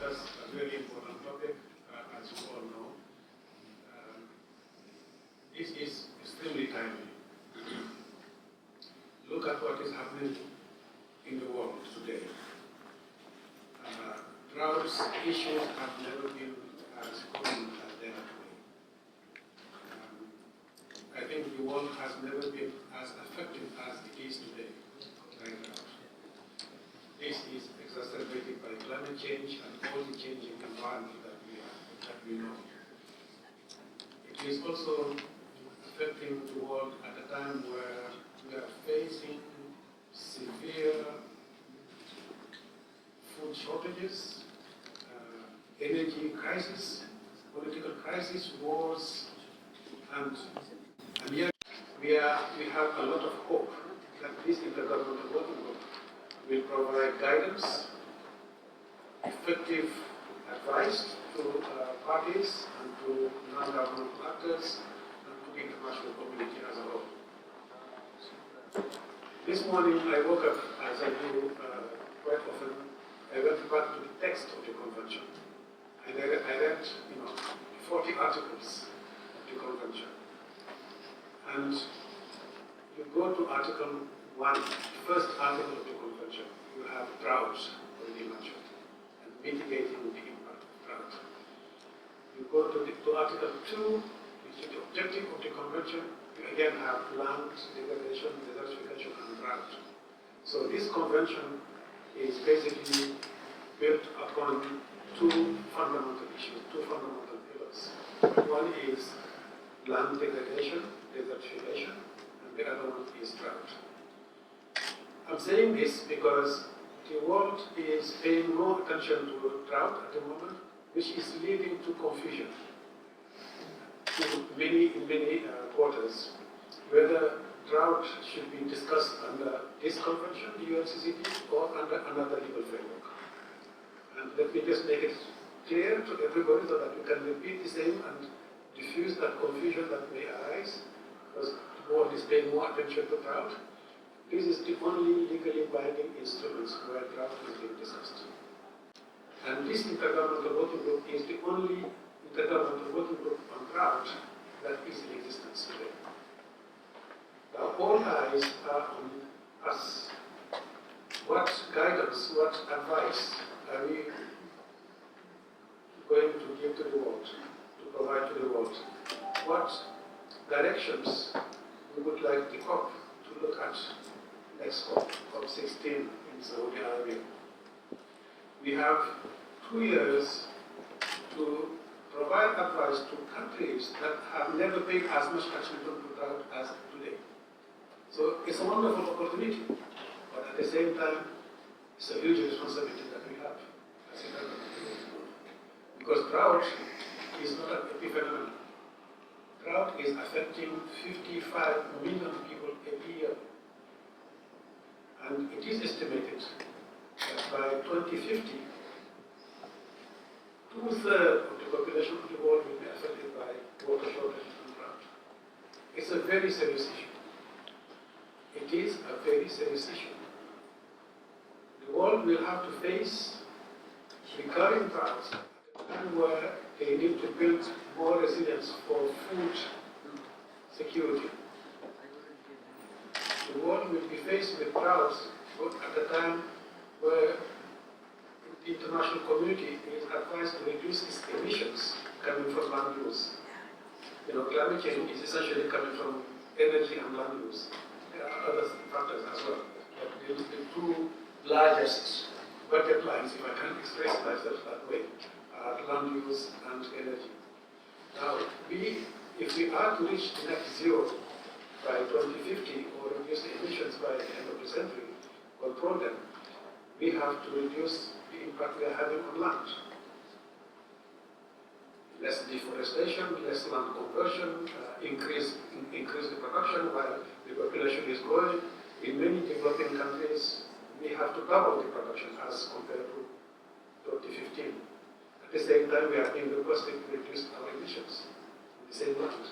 discuss a very important topic, as you all know. This is extremely timely. Look at what is happening in the world today. Droughts issues have never been as common as they are today. I think the world has never been as effective as it is today, right now. This is exacerbated by climate change and all the changing environment that we know. It is also affecting the world at a time where we are facing severe food shortages, energy crisis, political crisis, wars, and yet we have a lot of hope that this Intergovernmental Working Group will provide guidance, effective advice to parties and to non-governmental actors and to the international community as a whole. This morning I woke up, as I do quite often. I went back to the text of the convention. And I read 40 articles of the convention. And you go to Article 1, the first article of the convention, you have drought already mentioned, and mitigating the impact of drought. You go to Article 2, which is the objective of the convention, you again have land degradation, desertification, and drought. So this convention is basically built upon two fundamental issues, two fundamental pillars. One is land degradation, desertification, and the other one is drought. I'm saying this because the world is paying more attention to drought at the moment, which is leading to confusion in many quarters, whether drought should be discussed under this convention, the UNCCD, or under another legal framework. And let me just make it clear to everybody so that we can repeat the same and diffuse that confusion that may arise, because the world is paying more attention to drought. This is the only legally binding instruments where drought is being discussed. And this Intergovernmental Working Group is the only Intergovernmental Working Group on drought that is in existence today. Now all eyes are on us. What guidance, what advice are we going to give to the world, to provide to the world? What directions we would like the COP to look at next COP, COP16 in Saudi Arabia? We have 2 years to provide advice to countries that have never paid as much attention to drought as today. So it's a wonderful opportunity, but at the same time, it's a huge responsibility that we have as a government. Because drought is not an epiphenomenon. Drought is affecting 55 million people a year. And it is estimated that by 2050, 2/3 of the population of the world will be affected by water shortage and drought. It's a very serious issue. It is a very serious issue. The world will have to face recurring droughts at a time where they need to build more resilience for food security. The world will be faced with droughts at a time where the international community is advised to reduce its emissions coming from land use. Climate change is essentially coming from energy and land use. There are other factors as well. But the 2 largest bucket lines, if I can express myself that way, are land use and energy. Now, if we are to reach net zero by 2050 or reduce the emissions by the end of the century, control them, we have to reduce the impact we are having on land. Less deforestation, less land conversion, increase the production while the population is growing. In many developing countries, we have to double the production as compared to 2015. At the same time, we are being requested to reduce our emissions in the same land.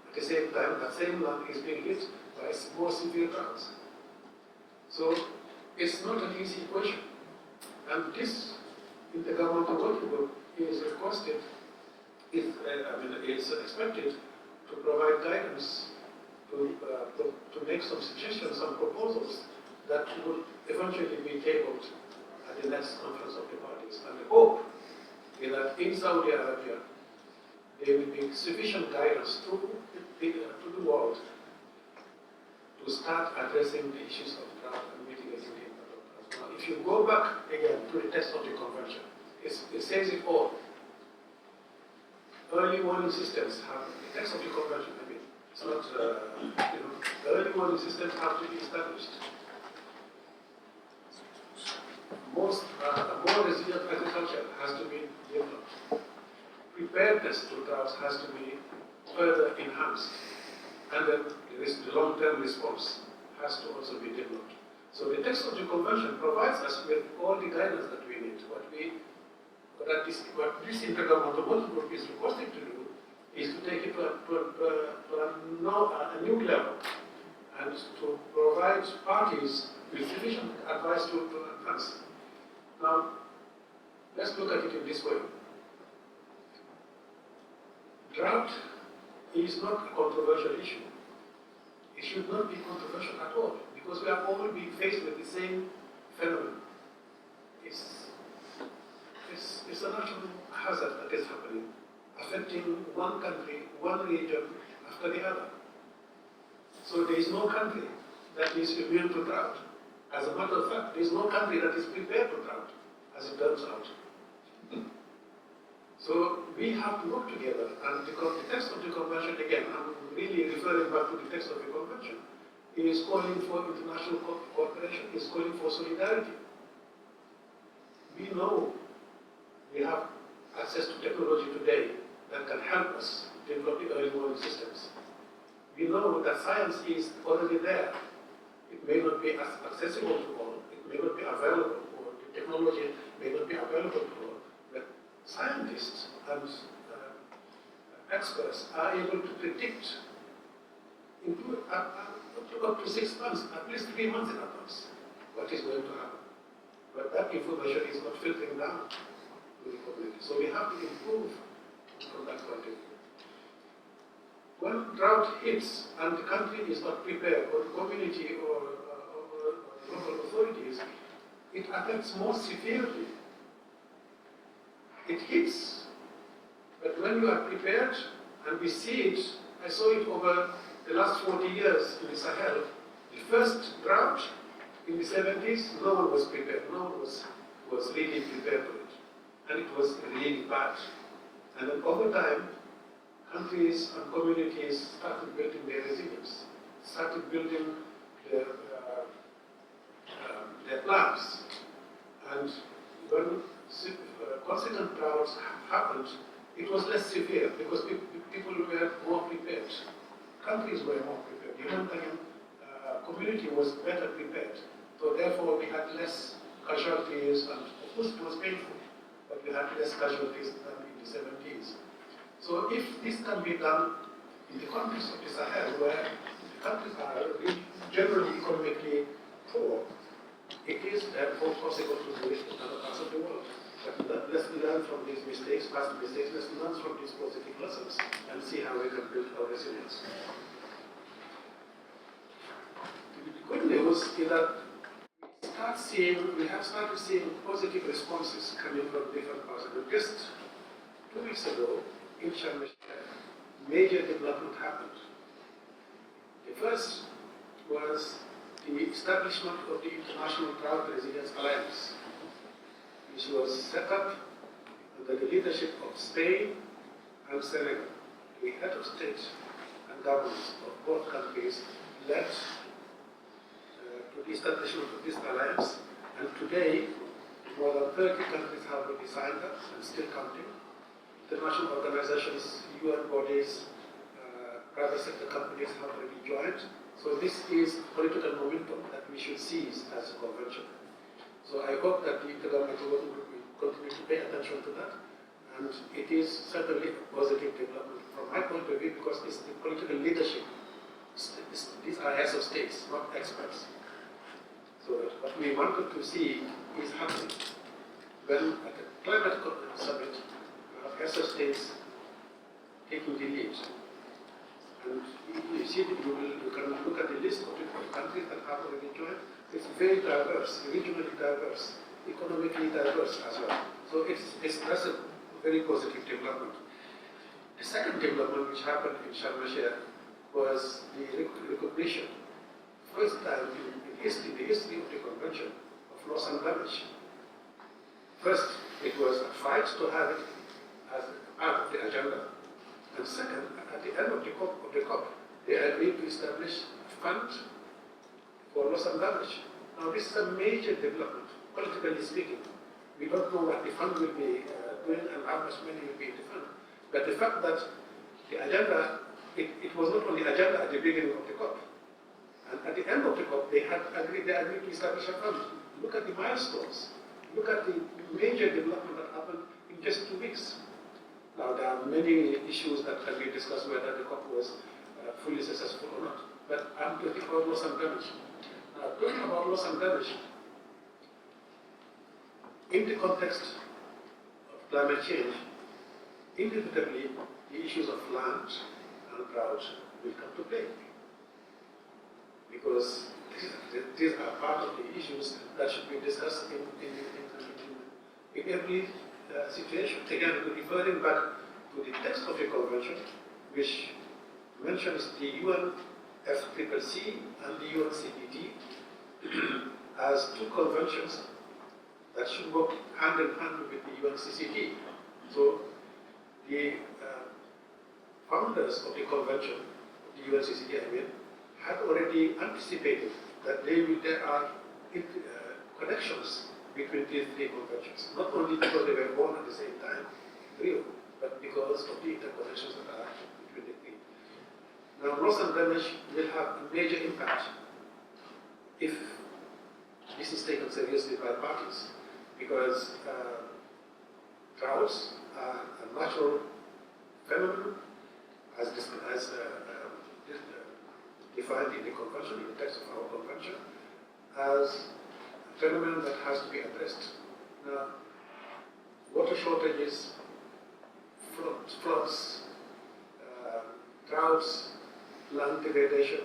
At the same time, that same land is being hit by more severe droughts. So it's not an easy equation. And this Intergovernmental Working Group is requested, is expected to provide guidance, to make some suggestions, some proposals that would eventually be tabled at the next conference of the parties. And the hope is that in Saudi Arabia, there will be sufficient guidance to the world to start addressing the issues of drought and mitigating the impact of drought. Now, if you go back again to the text of the convention, it says it all. Early warning systems have, the text of the convention, it's not, the early warning systems have to be established. More resilient agriculture has to be developed. Preparedness to droughts has to be further enhanced. And then the long-term response has to also be developed. So the text of the convention provides us with all the guidance that we need. What this Intergovernmental Working Group is requesting to do is to take it to a new level and to provide parties with sufficient advice to advance. Now, let's look at it in this way. Drought is not a controversial issue. It should not be controversial at all, because we are all being faced with the same phenomenon. It's a natural hazard that is happening, affecting one country, one region after the other. So there is no country that is immune to drought. As a matter of fact, there is no country that is prepared for drought, as it turns out. So we have to work together, and the text of the convention, again, I'm really referring back to the text of the convention, is calling for international cooperation, is calling for solidarity. We know we have access to technology today that can help us develop the early warning systems. We know that science is already there. It may not be as accessible to all, it may not be available, or the technology may not be available to all, but scientists and experts are able to predict up to 6 months, at least 3 months in advance, what is going to happen. But that information is not filtering down to the community. So we have to improve from that point of view. When drought hits and the country is not prepared, or the community or local authorities, it affects more severely. It hits, but when you are prepared, and we see it, I saw it over the last 40 years in the Sahel. The first drought in the 70s, no one was prepared. No one was really prepared for it. And it was really bad. And then over time, countries and communities started building their resilience, started building their plans. And when consequent droughts happened, it was less severe because people were more prepared. Countries were more prepared. The humanitarian community was better prepared. So therefore we had less casualties, and of course it was painful, but we had less casualties than in the 70s. So if this can be done in the context of the Sahel, where the countries are generally economically poor, it is therefore possible to do it in other parts of the world. But let's learn from these mistakes, past mistakes, let's learn from these positive lessons and see how we can build our resilience. The good news is that we have started seeing positive responses coming from different parts of the world. Just 2 weeks ago, in Sharm el-Sheikh, major development happened. The first was the establishment of the International Drought Resilience Alliance, which was set up under the leadership of Spain and Senegal. The head of state and governments of both countries led to the establishment of this alliance, and today more than 30 countries have already signed up and still counting. International organizations, UN bodies, private sector companies have already joined. So this is political momentum that we should seize as a convention. So I hope that the Intergovernmental Working Group will continue to pay attention to that. And it is certainly a positive development from my point of view, because it's the political leadership. These are heads of states, not experts. So what we wanted to see is happening. when at the climate summit, heads of states taking the lead. And you see, you can look at the list of the countries that have already joined. It's very diverse, regionally diverse, economically diverse as well. So that's a very positive development. The second development which happened in Sharm el-Sheikh was the recognition, first time in history, the history of the convention, of loss and damage. First, it was a fight to have it as part of the agenda. And second, at the end of the COP, they agreed to establish a fund for loss and damage. Now, this is a major development, politically speaking. We don't know what the fund will be doing and how much money will be in the fund. But the fact that the agenda, it was not on the agenda at the beginning of the COP. And at the end of the COP, they agreed to establish a fund. Look at the milestones. Look at the major development that happened in just 2 weeks. Now, there are many issues that can be discussed whether the COP was fully successful or not. But I'm talking about loss and damage. Now, talking about loss and damage, in the context of climate change, inevitably the issues of land and drought will come to play. Because these are part of the issues that should be discussed in every situation. Again, referring back to the text of the convention, which mentions the UNFCCC and the UNCCD as two conventions that should work hand in hand with the UNCCD. So the founders of the convention, the UNCCD, I mean, had already anticipated that there are connections between these three conventions, not only because they were born at the same time, Rio, but because of the interconnections that are between the three. Now, loss and damage will have a major impact if this is taken seriously by parties, because droughts are a natural phenomenon as defined in the convention, in the text of our convention, as a phenomenon that has to be addressed. Now, water shortages, floods, droughts, land degradation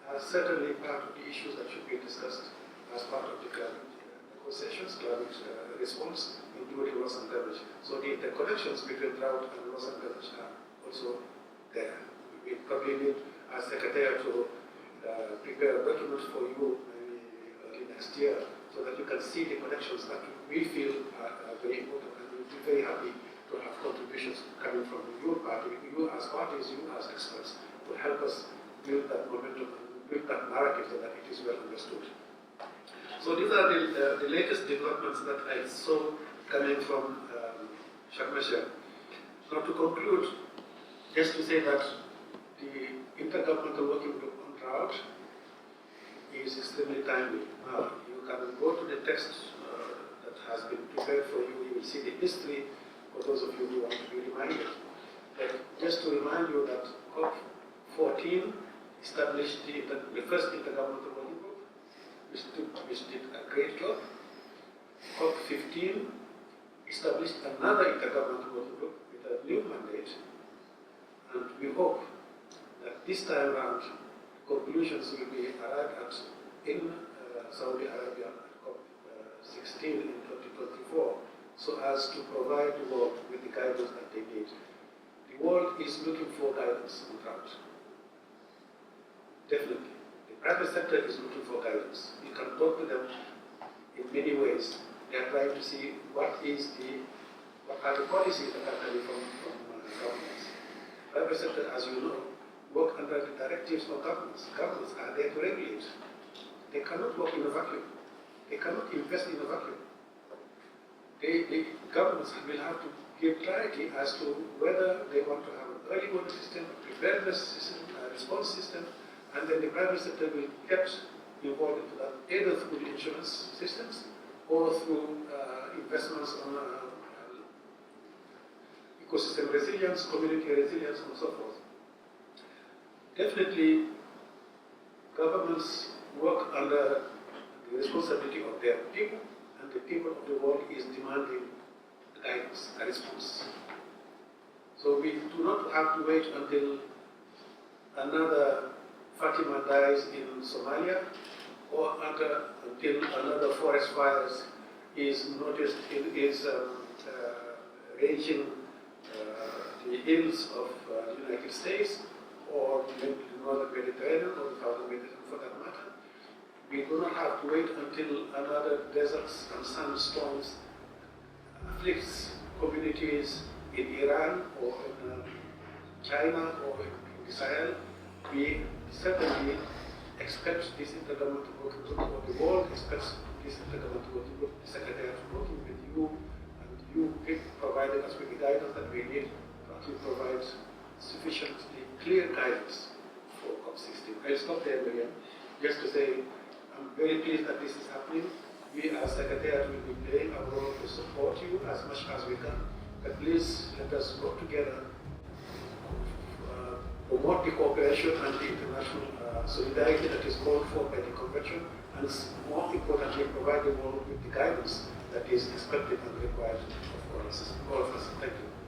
are certainly part of the issues that should be discussed as part of the climate negotiations, climate response, including loss and damage. So the interconnections between drought and loss and damage are also there. We probably need our secretary to prepare a document for you maybe early next year so that you can see the connections that we feel are very important, and we'll be very happy to have contributions coming from your party, you as parties, you as experts, to help us build that momentum and build that narrative so that it is well understood. So these are the latest developments that I saw coming from Sharm el-Sheikh. Now to conclude, just to say that the Intergovernmental Working Group on Drought is extremely timely. Now, you can go to the text that has been prepared for you. You will see the history for those of you who want to be reminded. But just to remind you that COP14 established the first Intergovernmental Working Group, which did a great job. COP15 established another Intergovernmental Working Group with a new mandate. And we hope that this time around, conclusions will be arrived at in Saudi Arabia at COP16 in 2024, so as to provide the world with the guidance that they need. The world is looking for guidance on drought. Definitely. The private sector is looking for guidance. You can talk to them in many ways. They are trying to see what are the policies that are coming from governments. Private sector, as you know, work under the directives of governments. Governments are there to regulate. They cannot work in a vacuum. They cannot invest in a vacuum. The governments will have to give clarity as to whether they want to have an early warning system, a preparedness system, a response system, and then the private sector will get involved into that either through the insurance systems or through investments on ecosystem resilience, community resilience, and so forth. Definitely, governments work under the responsibility of their people and the people of the world is demanding guidance, a response. So we do not have to wait until another Fatima dies in Somalia, or until another forest fire is noticed is raging the hills of the United States, or the northern Mediterranean, or the southern Mediterranean for that matter. We do not have to wait until another deserts and sandstorms afflicts communities in Iran or in China or in Israel. We certainly expect this Intergovernmental Working Group, or the world expects this Intergovernmental Working Group, the Secretariat working with you, and you providing us with the guidance that we need to provide sufficiently clear guidance for COP16. I'll stop there, William, just to say I'm very pleased that this is happening. We as Secretariat will be playing a role to support you as much as we can. But please let us work together, promote the cooperation and the international solidarity that is called for by the Convention, and more importantly, provide the world with the guidance that is expected and required of all of us. Thank you.